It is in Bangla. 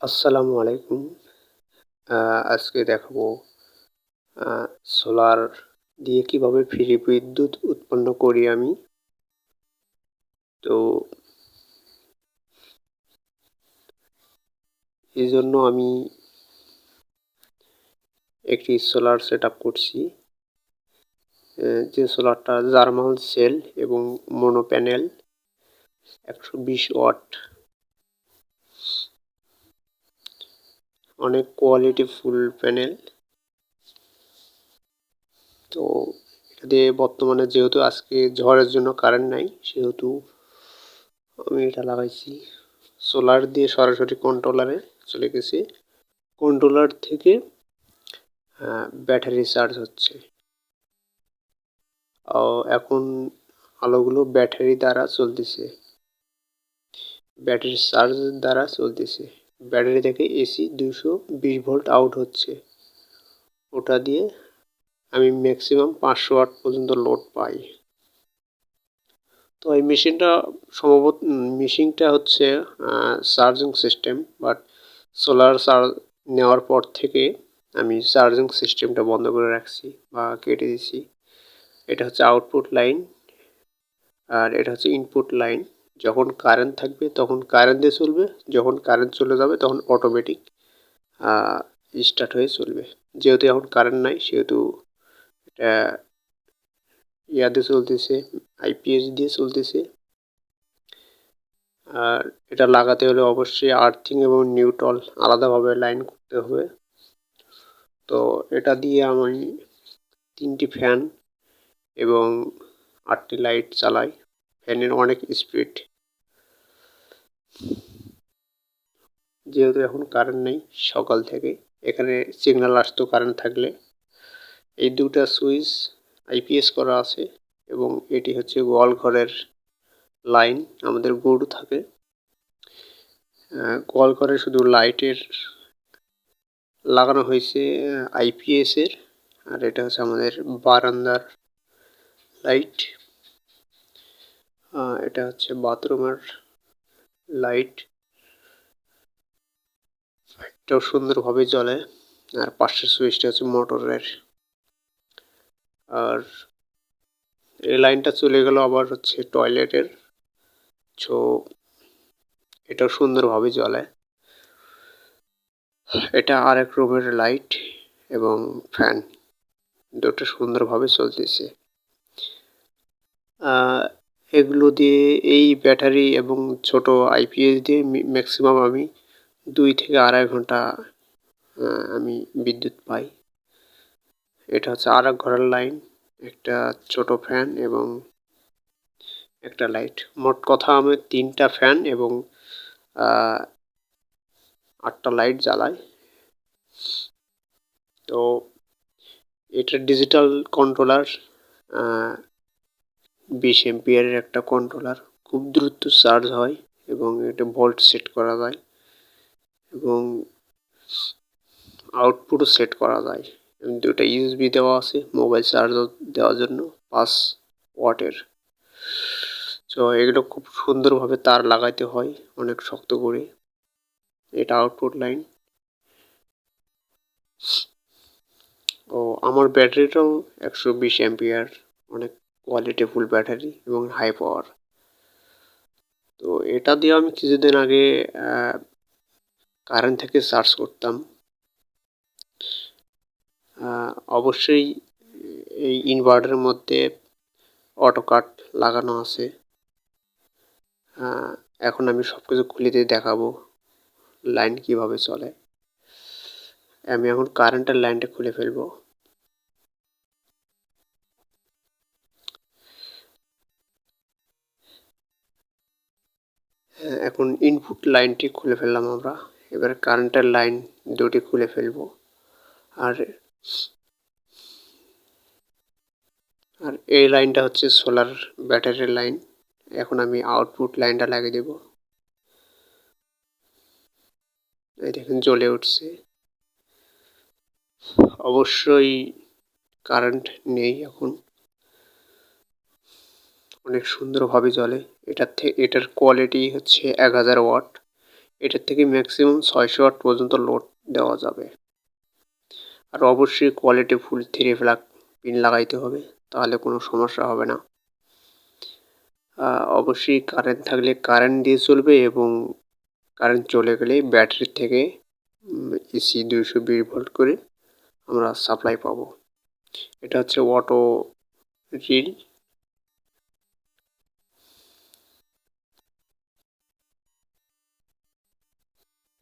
আসসালামু আলাইকুম। আজকে দেখাবো আ সোলার দিয়ে কিভাবে ফ্রি বিদ্যুৎ উৎপন্ন করি আমি। তো এজন্য আমি একটি সোলার সেটআপ করছি। যে সোলারটা জার্মান সেল এবং মোনো প্যানেল ১২০ ওয়াট। অনেক কোয়ালিটি ফুল প্যানেল। তো এটা দিয়ে বর্তমানে যেহেতু আজকে ঝড়ের জন্য কারেন্ট নাই, সেহেতু আমি এটা লাগাইছি। সোলার দিয়ে সরাসরি কন্ট্রোলারে চলে গেছে। কন্ট্রোলার থেকে ব্যাটারি চার্জ হচ্ছে। এখন আলোগুলো ব্যাটারি দ্বারা চলতেছে। ব্যাটারির চার্জ দ্বারা চলতেছে। ব্যাটারি থেকে এসি ২২০ ভোল্ট আউট হচ্ছে। ওটা দিয়ে আমি ম্যাক্সিমাম ৫০০ ওয়াট পর্যন্ত লোড পাই। তো এই মেশিনটা হচ্ছে charging system, but solar charge নেওয়ার পর থেকে আমি চার্জিং সিস্টেমটা বন্ধ করে রাখছি বা কেটে দিছি। এটা হচ্ছে আউটপুট লাইন আর এটা হচ্ছে ইনপুট লাইন। যখন কারেন্ট থাকবে তখন কারেন্ট দিয়ে চলবে, যখন কারেন্ট চলে যাবে তখন অটোমেটিক স্টার্ট হয়ে চলবে। যেহেতু এখন কারেন্ট নাই, সেহেতু এটা ইয়াতে চলতেছে, আইপিএস দিয়ে চলতেছে। আর এটা লাগাতে হলে অবশ্যই আর্থিং এবং নিউট্রাল আলাদাভাবে লাইন করতে হবে। তো এটা দিয়ে আমি ৩টি ফ্যান এবং ৮টি লাইট চালাই। ফ্যানের অনেক স্পিড। যেহেতু এখন কারেন্ট নেই সকাল থেকে, এখানে সিগন্যাল আসতো কারেন্ট থাকলে। এই দুটা সুইচ আইপিএস করা আছে এবং এটি হচ্ছে গোয়াল ঘরের লাইন। আমাদের গরু থাকে, গোয়াল ঘরে শুধু লাইটের লাগানো হয়েছে আইপিএসের। আর এটা হচ্ছে আমাদের বারান্দার লাইট। এটা হচ্ছে বাথরুমের লাইট। এটাও সুন্দরভাবে জ্বলে। আর পাশের সুইচটা হচ্ছে মোটরের। আর এই লাইনটা চলে গেল আবার হচ্ছে টয়লেটের। সো এটাও সুন্দরভাবে জ্বলে। এটা আরেক রুমের লাইট এবং ফ্যান দুটো সুন্দরভাবে চলতেছে। এগুলো দিয়ে এই ব্যাটারি এবং ছোট আইপিএস দিয়ে ম্যাক্সিমাম আমি ২ থেকে ২.৫ ঘন্টা আমি বিদ্যুৎ পাই। এটা হচ্ছে আরেক ঘরের লাইন, একটা ছোট ফ্যান এবং একটা লাইট। মোট কথা আমি ৩টা ফ্যান এবং ৮টা লাইট জ্বালাই। তো এটা ডিজিটাল কন্ট্রোলার, ২০ এম্পিয়ারের একটা কন্ট্রোলার। খুব দ্রুত চার্জ হয় এবং এটা ভোল্ট সেট করা যায় এবং আউটপুটও সেট করা যায়। দুটা ইউএসবি দেওয়া আছে মোবাইল চার্জও দেওয়ার জন্য ৫ ওয়াটের। তো এগুলো খুব সুন্দরভাবে তার লাগাইতে হয় অনেক শক্ত করে। এটা আউটপুট লাইন। ও আমার ব্যাটারিটাও ১২০ অ্যাম্পিয়ার, অনেক কোয়ালিটিফুল ব্যাটারি এবং হাই পাওয়ার। তো এটা দিয়ে আমি কিছুদিন আগে কারেন্ট থেকে চার্জ করতাম। অবশ্যই এই ইনভার্টারের মধ্যে অটো কাট লাগানো আছে। এখন আমি সব কিছু খুলে দিয়ে দেখাবো লাইন কিভাবে চলে। আমি এখন কারেন্টের লাইনটা খুলে ফেলবো। এখন ইনপুট লাইনটি খুলে ফেললাম আমরা। এবার কারেন্টের লাইন দুটি খুলে ফেলবো। আর আর এই লাইনটা হচ্ছে সোলার ব্যাটারির লাইন। এখন আমি আউটপুট লাইনটা লাগিয়ে দেব। এই দেখেন জ্বলে উঠছে। অবশ্যই কারেন্ট নেই এখন। অনেক সুন্দরভাবে জ্বলে। এটার কোয়ালিটি হচ্ছে ১০০০ ওয়াট এটার থেকে ম্যাক্সিমাম 600 ওয়াট পর্যন্ত লোড দেওয়া যাবে। আর অবশ্যই কোয়ালিটি ফুল 3 প্লাগ পিন লাগাইতে হবে, তাহলে কোনো সমস্যা হবে না। অবশ্যই কারেন্ট থাকলে কারেন্ট দিয়ে চলবে, এবং কারেন্ট চলে গেলে ব্যাটারি থেকে এসি 220 ভোল্ট করে আমরা সাপ্লাই পাবো। এটা হচ্ছে অটো রিল